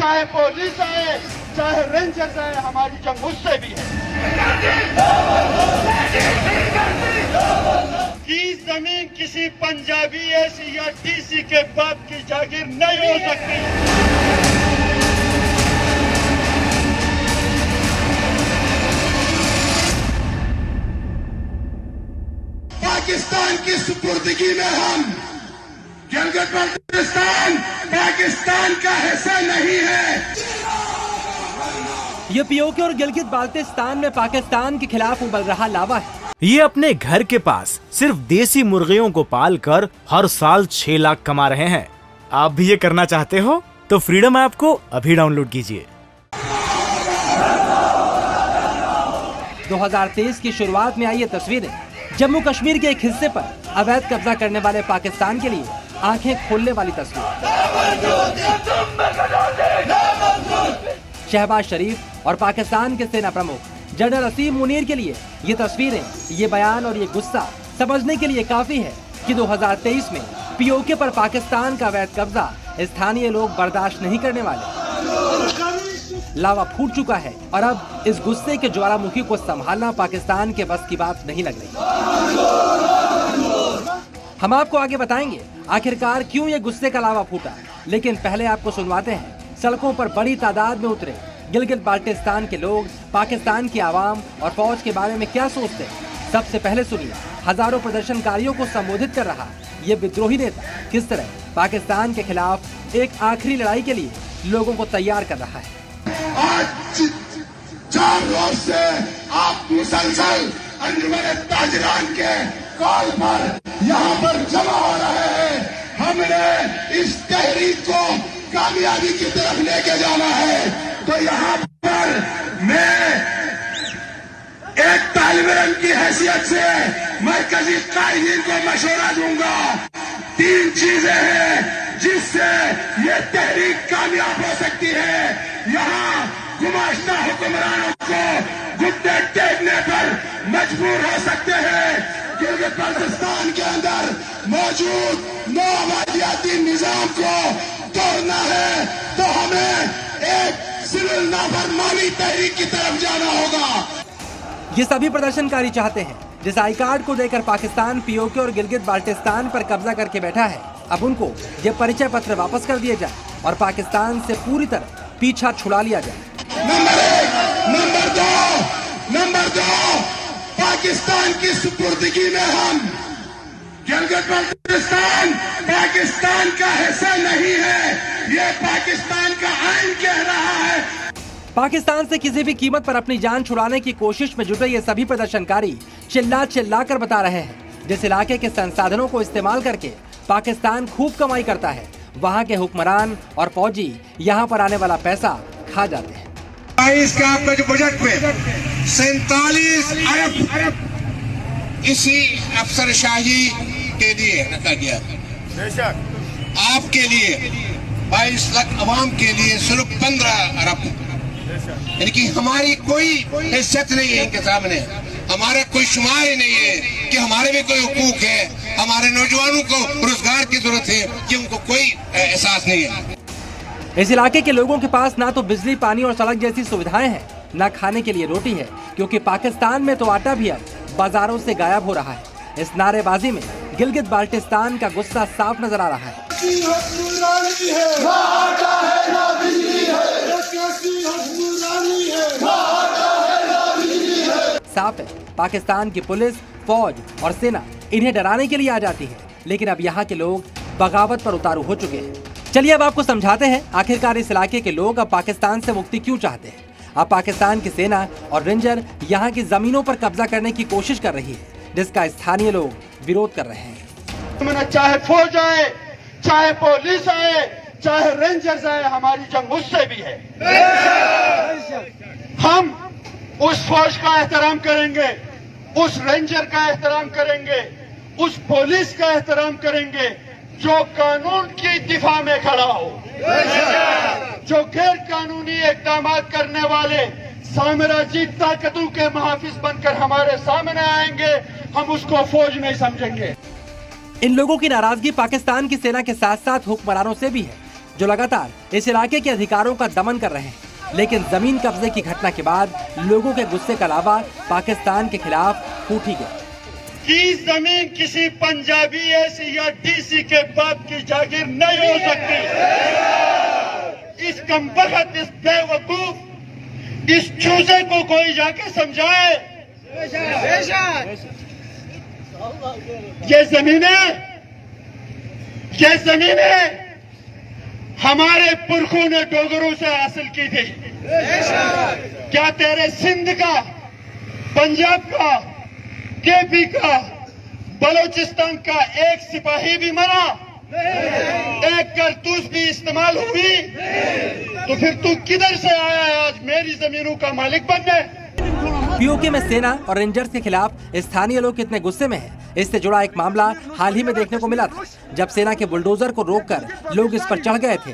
चाहे पुलिस आए, चाहे रेंजर्स आए, हमारी जंग उससे भी है। की जमीन किसी पंजाबी ऐसी या डीसी के बाप की जागीर नहीं हो सकती। पाकिस्तान की सुपुर्दगी में हम गिलगित-बाल्टिस्तान पाकिस्तान का हिस्सा नहीं है। ये पीओके और गिलगित बाल्टिस्तान में पाकिस्तान के खिलाफ उबल रहा लावा है। ये अपने घर के पास सिर्फ देसी मुर्गियों को पालकर हर साल 6 लाख कमा रहे हैं। आप भी ये करना चाहते हो तो फ्रीडम ऐप को अभी डाउनलोड कीजिए। 2023 की शुरुआत में आई ये तस्वीरें जम्मू कश्मीर के एक हिस्से पर अवैध कब्जा करने वाले पाकिस्तान के लिए आंखें खोलने वाली तस्वीर। शहबाज शरीफ और पाकिस्तान के सेना प्रमुख जनरल असीम मुनीर के लिए ये तस्वीरें, ये बयान और ये गुस्सा समझने के लिए काफी है कि 2023 में पीओके पर पाकिस्तान का अवैध कब्जा स्थानीय लोग बर्दाश्त नहीं करने वाले। लावा फूट चुका है और अब इस गुस्से के ज्वालामुखी को संभालना पाकिस्तान के बस की बात नहीं लग रही। हम आपको आगे बताएंगे आखिरकार क्यों ये गुस्से का लावा फूटा, लेकिन पहले आपको सुनवाते हैं सड़कों पर बड़ी तादाद में उतरे गिलगित बाल्टिस्तान के लोग पाकिस्तान की आवाम और फौज के बारे में क्या सोचते हैं। सबसे पहले सुनिए हजारों प्रदर्शनकारियों को संबोधित कर रहा ये विद्रोही नेता किस तरह पाकिस्तान के खिलाफ एक आखिरी लड़ाई के लिए लोगों को तैयार कर रहा है। आज 4 रोज से आप मुसलसल अंजुमन ताजरान के कॉल पर यहाँ पर जमा हो रहे हैं। हमने इस तहरीक को कामयाबी की तरफ लेके जाना है, तो यहाँ पर मैं एक तालिब इल्म की हैसियत से मरकजी कायदीन को मशवरा दूंगा। 3 चीजें हैं जिससे ये तहरीक कामयाब हो सकती है। यहाँ गुमाश्ता हुक्मरानों को घुटने टेकने पर मजबूर हो सकते हैं। गिलगित बाल्टिस्तान के अंदर मौजूद नौआबादियाती निजाम को तोड़ना है तो हमें एक सिविल नाफरमानी तहरीक की तरफ जाना होगा। ये सभी प्रदर्शनकारी चाहते हैं जिस आई कार्ड को देकर पाकिस्तान पीओके और गिलगित बाल्टिस्तान पर कब्जा करके बैठा है, अब उनको ये परिचय पत्र वापस कर दिए जाए और पाकिस्तान से पूरी तरह पीछा छुड़ा लिया जाए। नंबर 1, नंबर 2 पाकिस्तान की सुपुर्दगी में हम गिलगित बाल्टिस्तान पाकिस्तान का हिस्सा नहीं है। ये पाकिस्तान का आईन कह रहा है। पाकिस्तान से किसी भी कीमत पर अपनी जान छुड़ाने की कोशिश में जुटे ये सभी प्रदर्शनकारी चिल्ला चिल्ला कर बता रहे हैं जिस इलाके के संसाधनों को इस्तेमाल करके पाकिस्तान खूब कमाई करता है, वहाँ के हुक्मरान और फौजी यहाँ पर आने वाला पैसा खा जाते हैं। 22 के आपका जो बजट में 47 अरब इसी अफसरशाही के लिए रखा गया। आपके लिए 22 लाख अवाम के लिए सिर्फ 15 अरब, यानी कि हमारी कोई हैसियत नहीं है इनके सामने। हमारा कोई शुमार ही नहीं है कि हमारे भी कोई हुकूक है। हमारे नौजवानों को रोजगार की जरूरत है कि उनको कोई एहसास नहीं है। इस इलाके के लोगों के पास ना तो बिजली, पानी और सड़क जैसी सुविधाएं हैं, ना खाने के लिए रोटी है, क्योंकि पाकिस्तान में तो आटा भी अब बाजारों से गायब हो रहा है। इस नारेबाजी में गिलगित बाल्टिस्तान का गुस्सा साफ नजर आ रहा है। साफ है पाकिस्तान की पुलिस, फौज और सेना इन्हें डराने के लिए आ जाती है, लेकिन अब यहाँ के लोग बगावत पर उतारू हो चुके हैं। चलिए अब आपको समझाते हैं आखिरकार इस इलाके के लोग अब पाकिस्तान से मुक्ति क्यों चाहते हैं। अब पाकिस्तान की सेना और रेंजर यहाँ की जमीनों पर कब्जा करने की कोशिश कर रही है, जिसका स्थानीय लोग विरोध कर रहे हैं। चाहे फौज आए, चाहे पुलिस आए, चाहे रेंजर्स आए, हमारी जंग उससे भी है। हम उस फौज का एहतराम करेंगे, उस रेंजर का एहतराम करेंगे, उस पुलिस का एहतराम करेंगे जो कानून की दिफा में खड़ा हो, जो गैर कानूनी इकदाम करने वाले साम्राज्यी ताकतों के मुहाफिज बनकर हमारे सामने आएंगे, हम उसको फौज नहीं समझेंगे। इन लोगों की नाराजगी पाकिस्तान की सेना के साथ साथ हुक्मरानों से भी है। जो लगातार इस इलाके के अधिकारों का दमन कर रहे हैं। लेकिन जमीन कब्जे की घटना के बाद लोगों के गुस्से का लावा पाकिस्तान के खिलाफ फूट ही गया। कि जमीन किसी पंजाबी ऐसी या डीसी के बाप की जागीर नहीं हो सकती। इस कमबख्त, इस बेवकूफ, इस चूजे को कोई जाके समझाए। ये जमीनें हमारे पुरखों ने डोगरों से हासिल की थी। क्या तेरे सिंध का, पंजाब का, केपी का, बलोचिस्तान का एक सिपाही भी मरा, एक कारतूस भी इस्तेमाल हुई, तो फिर तू किधर से आया है आज मेरी जमीनों का मालिक बनने? पीओके में सेना और रेंजर्स के खिलाफ स्थानीय लोग कितने गुस्से में हैं, इससे जुड़ा एक मामला हाल ही में देखने को मिला था, जब सेना के बुलडोजर को रोककर लोग इस पर चढ़ गए थे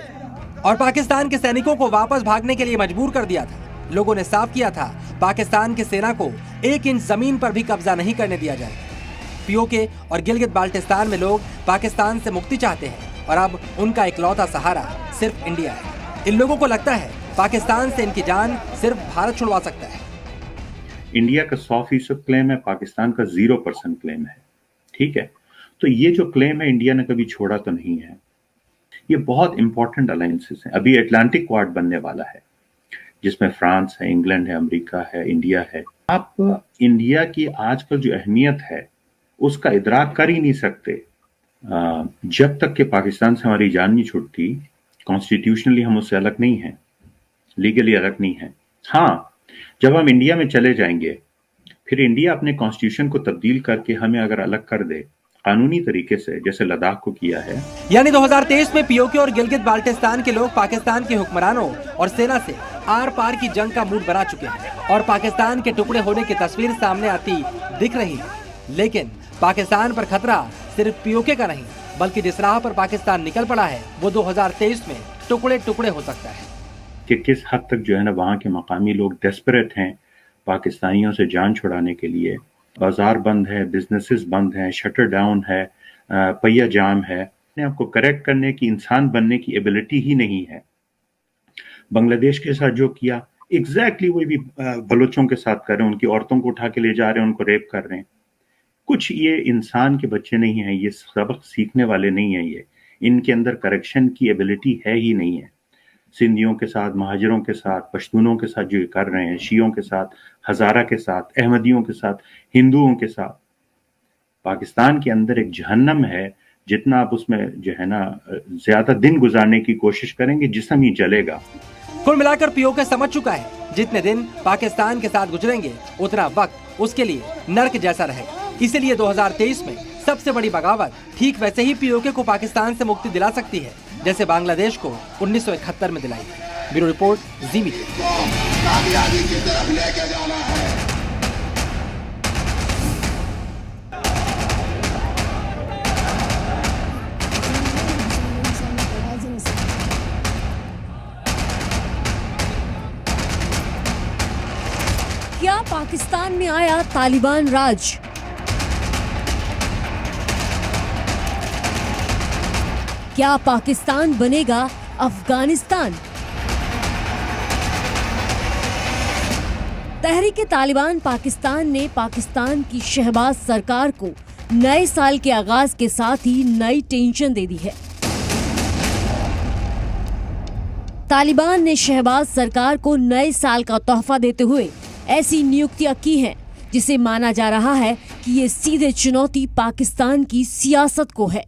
और पाकिस्तान के सैनिकों को वापस भागने के लिए मजबूर कर दिया था। लोगों ने साफ किया था पाकिस्तान के सेना को 1 इंच जमीन पर भी कब्जा नहीं करने दिया जाएगा। पीओके और गिलगित बाल्टिस्तान में लोग पाकिस्तान से मुक्ति चाहते हैं और अब उनका इकलौता सहारा सिर्फ इंडिया है। इन लोगों को लगता है पाकिस्तान से इनकी जान सिर्फ भारत छुड़वा सकता है। इंडिया का 100% क्लेम है, पाकिस्तान का 0% क्लेम है। ठीक है, तो ये जो क्लेम है इंडिया ने कभी छोड़ा तो नहीं है। ये बहुत इंपॉर्टेंट अलायंसेस हैं। अभी अटलांटिक क्वाड बनने वाला है जिसमें फ्रांस है, इंग्लैंड है, अमेरिका है, इंडिया है। आप इंडिया की आजकल जो अहमियत है उसका इदराक कर ही नहीं सकते जब तक कि पाकिस्तान से हमारी जान नहीं छूटती। कॉन्स्टिट्यूशनली हम उससे अलग नहीं हैं, लीगली अलग नहीं है। हाँ, जब हम इंडिया में चले जाएंगे फिर इंडिया अपने कॉन्स्टिट्यूशन को तब्दील करके हमें अगर अलग कर दे कानूनी तरीके से, जैसे लद्दाख को किया है। यानी 2023 में पीओके और गिलगित बाल्टिस्तान के लोग पाकिस्तान के हुक्मरानों और सेना से आर पार की जंग का मूड बना चुके हैं और पाकिस्तान के टुकड़े होने की तस्वीर सामने आती दिख रही है। लेकिन पाकिस्तान पर खतरा सिर्फ पीओके का नहीं, बल्कि जिस राह पर पाकिस्तान निकल पड़ा है वो 2023 में टुकड़े टुकड़े हो सकता है। कि किस हद तक जो है ना वहाँ के मकामी लोग डेस्परेट हैं पाकिस्तानियों से जान छुड़ाने के लिए। बाजार बंद है, बिजनेसेस बंद हैं, शटर डाउन है, पहिया जाम है। अपने आप को करेक्ट करने की, इंसान बनने की एबिलिटी ही नहीं है। बांग्लादेश के साथ जो किया एग्जैक्टली वही भी बलोचों के साथ कर रहे हैं। उनकी औरतों को उठा के ले जा रहे हैं, उनको रेप कर रहे हैं। कुछ ये इंसान के बच्चे नहीं हैं, ये सबक सीखने वाले नहीं हैं। ये इनके अंदर करेक्शन की एबिलिटी है ही नहीं है। सिंधियों के साथ, महाजरों के साथ, पश्तूनों के साथ जो कर रहे हैं, शियों के साथ, हजारा के साथ, अहमदियों के साथ, हिंदुओं के साथ, पाकिस्तान के अंदर एक जहन्नम है। जितना आप उसमें जो है ना ज्यादा दिन गुजारने की कोशिश करेंगे जिस्म ही जलेगा। कुल मिलाकर पीओके समझ चुका है जितने दिन पाकिस्तान के साथ गुजरेंगे उतना वक्त उसके लिए नर्क जैसा रहेगा। इसीलिए 2023 में सबसे बड़ी बगावत ठीक वैसे ही पीओके को पाकिस्तान से मुक्ति दिला सकती है जैसे बांग्लादेश को 1971 में दिलाई। ब्यूरो रिपोर्ट, जी मीडिया। क्या पाकिस्तान में आया तालिबान राज? क्या पाकिस्तान बनेगा अफगानिस्तान? तहरीक तालिबान पाकिस्तान ने पाकिस्तान की शहबाज सरकार को नए साल के आगाज के साथ ही नई टेंशन दे दी है। तालिबान ने शहबाज सरकार को नए साल का तोहफा देते हुए ऐसी नियुक्तियां की हैं जिसे माना जा रहा है कि ये सीधे चुनौती पाकिस्तान की सियासत को है।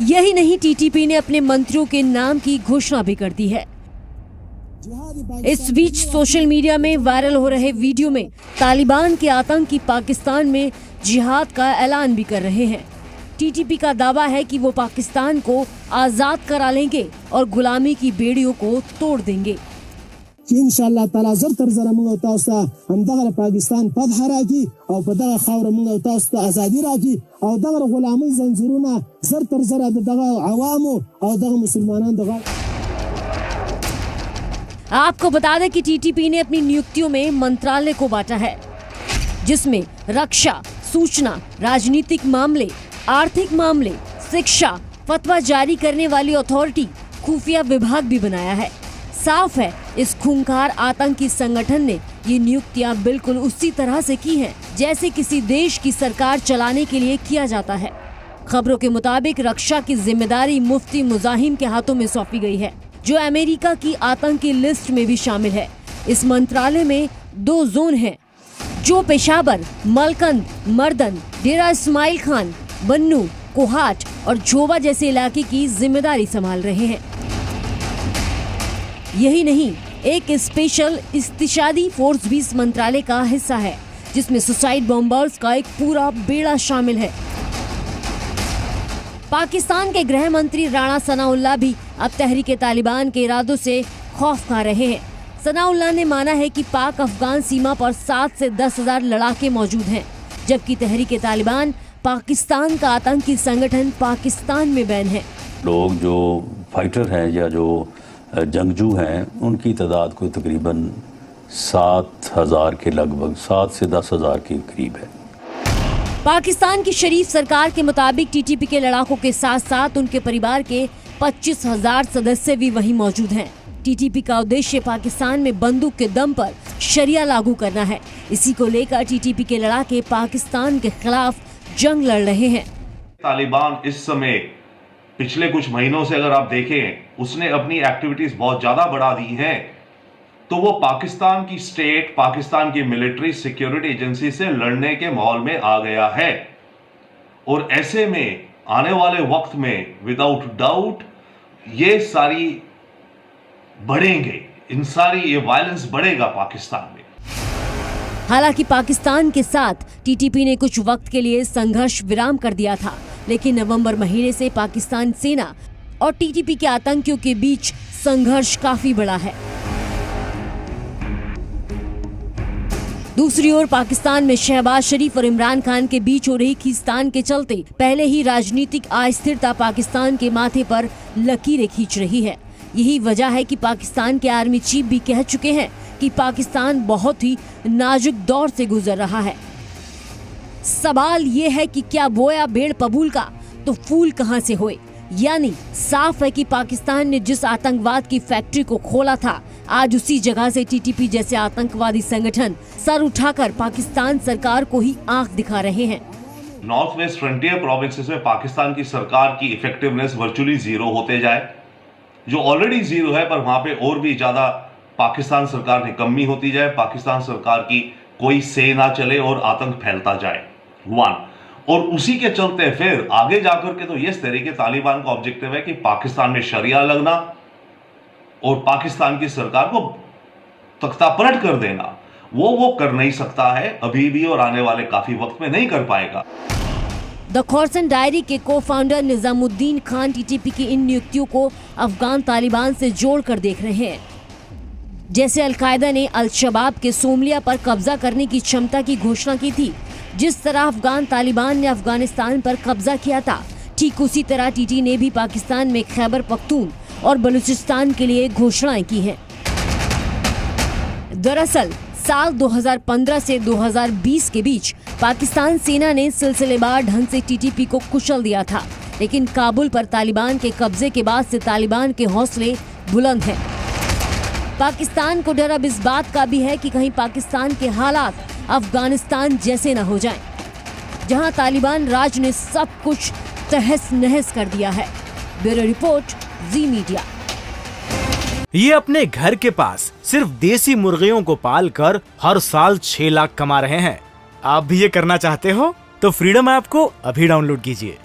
यही नहीं, टीटीपी ने अपने मंत्रियों के नाम की घोषणा भी कर दी है। इस बीच सोशल मीडिया में वायरल हो रहे वीडियो में तालिबान के आतंकी पाकिस्तान में जिहाद का ऐलान भी कर रहे हैं। टीटीपी का दावा है कि वो पाकिस्तान को आजाद करा लेंगे और गुलामी की बेड़ियों को तोड़ देंगे। इंशाअल्लाह ताला जर तर जरा मंग ताउसा हम दगर पाकिस्तान पद राखी और पदगा खावर मंग ताउसा आजादी राखी और दगर गुलामी जंजीरोना जर तर जरा दगर अवाम और दगर मुसलमानों दगर। आपको बता दें कि टीटीपी ने अपनी नियुक्तियों में मंत्रालय को बांटा है जिसमें रक्षा, सूचना, राजनीतिक मामले, आर्थिक मामले, शिक्षा, फतवा जारी करने वाली अथॉरिटी खुफिया विभाग भी बनाया है। साफ है इस खूंखार आतंकी संगठन ने ये नियुक्तियां बिल्कुल उसी तरह से की हैं जैसे किसी देश की सरकार चलाने के लिए किया जाता है। खबरों के मुताबिक रक्षा की जिम्मेदारी मुफ्ती मुजाहिम के हाथों में सौंपी गई है, जो अमेरिका की आतंकी लिस्ट में भी शामिल है। इस मंत्रालय में 2 जोन हैं, जो पेशावर, मलकंद, मर्दन, डेरा इस्माइल खान, बन्नू, कोहाट और झोवा जैसे इलाके की जिम्मेदारी संभाल रहे हैं। यही नहीं, एक स्पेशल इस्तिशादी फोर्स भी इस मंत्रालय का हिस्सा है, जिसमें सुसाइड बॉम्बर्स का एक पूरा बेड़ा शामिल है। पाकिस्तान के गृह मंत्री राणा सनाउल्लाह भी अब तहरीके तालिबान के इरादों से खौफ खा रहे हैं। सनाउल्लाह ने माना है कि पाक अफगान सीमा पर 7 से 10 हजार लड़ाके मौजूद हैं, जबकि तहरीके तालिबान पाकिस्तान का आतंकी संगठन पाकिस्तान में बैन है। लोग जो फाइटर हैं या जो जंगजू हैं, उनकी तादाद को तकरीबन 7,000 के लगभग 7 से 10,000 के करीब है। पाकिस्तान की शरीफ सरकार के मुताबिक टीटीपी के लड़ाकों के साथ साथ उनके परिवार के 25,000 सदस्य भी वहीं मौजूद हैं। टीटीपी का उद्देश्य पाकिस्तान में बंदूक के दम पर शरिया लागू करना है। इसी को लेकर टीटीपी के लड़ाके पाकिस्तान के खिलाफ जंग लड़ रहे हैं। तालिबान इस समय पिछले कुछ महीनों से अगर आप देखें, उसने अपनी एक्टिविटीज बहुत ज्यादा बढ़ा दी हैं, तो वो पाकिस्तान की स्टेट, पाकिस्तान की मिलिट्री सिक्योरिटी एजेंसी से लड़ने के माहौल में आ गया है। और ऐसे में आने वाले वक्त में विदाउट डाउट ये सारी बढ़ेंगे, इन सारी ये वायलेंस बढ़ेगा पाकिस्तान में। हालांकि पाकिस्तान के साथ टीटीपी ने कुछ वक्त के लिए संघर्ष विराम कर दिया था, लेकिन नवंबर महीने से पाकिस्तान सेना और टीटीपी के आतंकियों के बीच संघर्ष काफी बड़ा है। दूसरी ओर पाकिस्तान में शहबाज शरीफ और इमरान खान के बीच हो रही खींचतान के चलते पहले ही राजनीतिक अस्थिरता पाकिस्तान के माथे पर लकीरें खींच रही है। यही वजह है कि पाकिस्तान के आर्मी चीफ भी कह चुके हैं कि पाकिस्तान बहुत ही नाजुक दौर से गुजर रहा है। सवाल ये है कि क्या बोया पेड़ पबूल का तो फूल कहां से होए। यानी साफ है कि पाकिस्तान ने जिस आतंकवाद की फैक्ट्री को खोला था, आज उसी जगह से टीटीपी जैसे आतंकवादी संगठन सर उठाकर पाकिस्तान सरकार को ही आंख दिखा रहे हैं। नॉर्थ वेस्ट फ्रंटियर प्रोविंसेस में पाकिस्तान की सरकार की इफेक्टिवनेस वर्चुअली जीरो होते जाए, जो ऑलरेडी जीरो है, पर वहां पे और भी ज्यादा पाकिस्तान सरकार में कमी होती जाए, पाकिस्तान सरकार की कोई से ना चले और आतंक फैलता जाए। 1 और उसी के चलते फिर आगे जाकर के तो इस तरीके तालिबान का ऑब्जेक्टिव है कि पाकिस्तान में शरिया लगना और पाकिस्तान की सरकार को तख्ता पलट कर देना। वो कर नहीं सकता है अभी भी, और आने वाले काफी वक्त में नहीं कर पाएगा। द खोरसन डायरी के को-फाउंडर निजामुद्दीन खान टीटीपी की इन नियुक्तियों को अफगान तालिबान से जोड़कर देख रहे हैं। जैसे अलकायदा ने अल शबाब के सोमलिया पर कब्जा करने की क्षमता की घोषणा की थी, जिस तरह अफगान तालिबान ने अफगानिस्तान पर कब्जा किया था, ठीक उसी तरह टीटी ने भी पाकिस्तान में खैबर पख्तून और बलूचिस्तान के लिए घोषणाएं की हैं। दरअसल साल 2015 से 2020 के बीच पाकिस्तान सेना ने सिलसिलेवार ढंग से टीटीपी को कुचल दिया था, लेकिन काबुल पर तालिबान के कब्जे के बाद से तालिबान के हौसले बुलंद हैं। पाकिस्तान को डर अब इस बात का भी है कि कहीं पाकिस्तान के हालात अफगानिस्तान जैसे न हो जाएं, जहां तालिबान राज ने सब कुछ तहस नहस कर दिया है। ब्यूरो रिपोर्ट, जी मीडिया। ये अपने घर के पास सिर्फ देसी मुर्गियों को पाल कर हर साल 6 लाख कमा रहे हैं। आप भी ये करना चाहते हो तो फ्रीडम ऐप को अभी डाउनलोड कीजिए।